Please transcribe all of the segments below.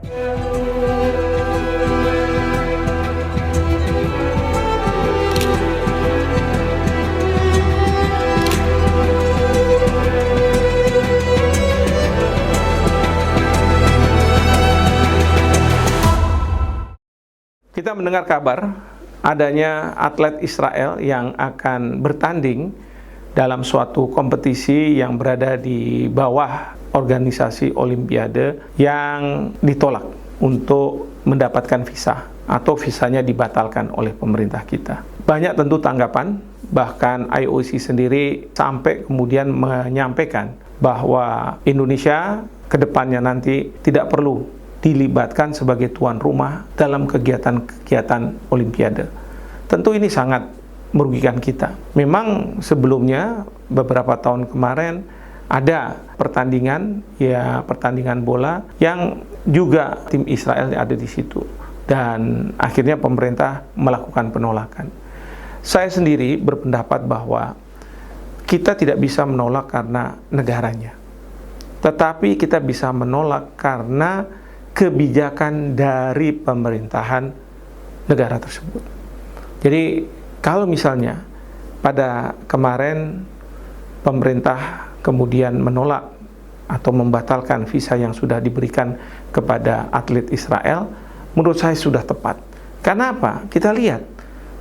Kita mendengar kabar adanya atlet Israel yang akan bertanding dalam suatu kompetisi yang berada di bawah organisasi Olimpiade yang ditolak untuk mendapatkan visa atau visanya dibatalkan oleh pemerintah kita. Banyak tentu tanggapan, bahkan IOC sendiri sampai kemudian menyampaikan bahwa Indonesia ke depannya nanti tidak perlu dilibatkan sebagai tuan rumah dalam kegiatan-kegiatan Olimpiade. Tentu ini sangat merugikan kita. Memang sebelumnya beberapa tahun kemarin ada pertandingan bola yang juga tim Israel ada di situ, dan akhirnya pemerintah melakukan penolakan. Saya sendiri berpendapat bahwa kita tidak bisa menolak karena negaranya, tetapi kita bisa menolak karena kebijakan dari pemerintahan negara tersebut. Jadi kalau misalnya pada kemarin pemerintah kemudian menolak atau membatalkan visa yang sudah diberikan kepada atlet Israel, menurut saya sudah tepat. Karena apa? Kita lihat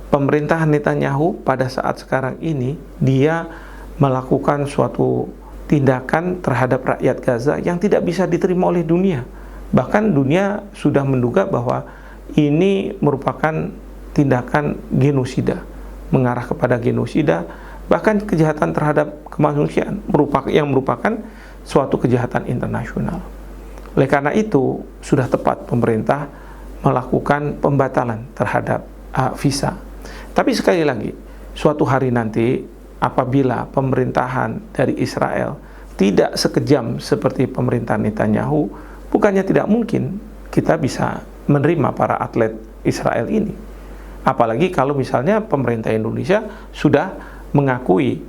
pemerintahan Netanyahu pada saat sekarang ini dia melakukan suatu tindakan terhadap rakyat Gaza yang tidak bisa diterima oleh dunia. Bahkan dunia sudah menduga bahwa ini merupakan tindakan genosida, mengarah kepada genosida, bahkan kejahatan terhadap kemanusiaan yang merupakan suatu kejahatan internasional. Oleh karena itu, sudah tepat pemerintah melakukan pembatalan terhadap visa. Tapi sekali lagi, suatu hari nanti apabila pemerintahan dari Israel tidak sekejam seperti pemerintahan Netanyahu, bukannya tidak mungkin kita bisa menerima para atlet Israel ini. Apalagi kalau misalnya pemerintah Indonesia sudah mengakui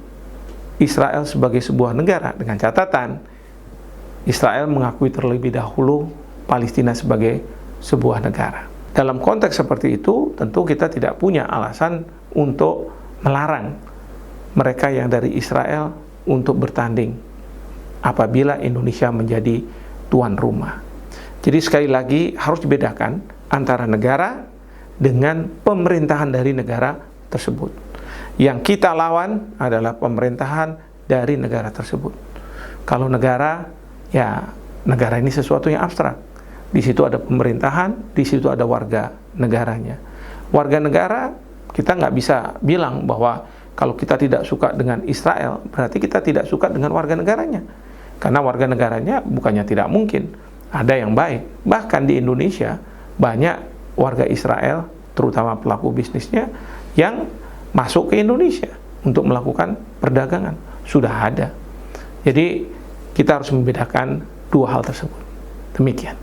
Israel sebagai sebuah negara, dengan catatan Israel mengakui terlebih dahulu Palestina sebagai sebuah negara. Dalam konteks seperti itu, tentu kita tidak punya alasan untuk melarang mereka yang dari Israel untuk bertanding apabila Indonesia menjadi tuan rumah. Jadi sekali lagi harus dibedakan antara negara dengan pemerintahan dari negara tersebut. Yang kita lawan adalah pemerintahan dari negara tersebut. Kalau negara, ya negara ini sesuatu yang abstrak. Di situ ada pemerintahan, di situ ada warga negaranya. Warga negara, kita nggak bisa bilang bahwa kalau kita tidak suka dengan Israel, berarti kita tidak suka dengan warga negaranya. Karena warga negaranya bukannya tidak mungkin, ada yang baik. Bahkan di Indonesia banyak warga Israel, terutama pelaku bisnisnya, yang masuk ke Indonesia untuk melakukan perdagangan. Sudah ada. Jadi kita harus membedakan dua hal tersebut. Demikian.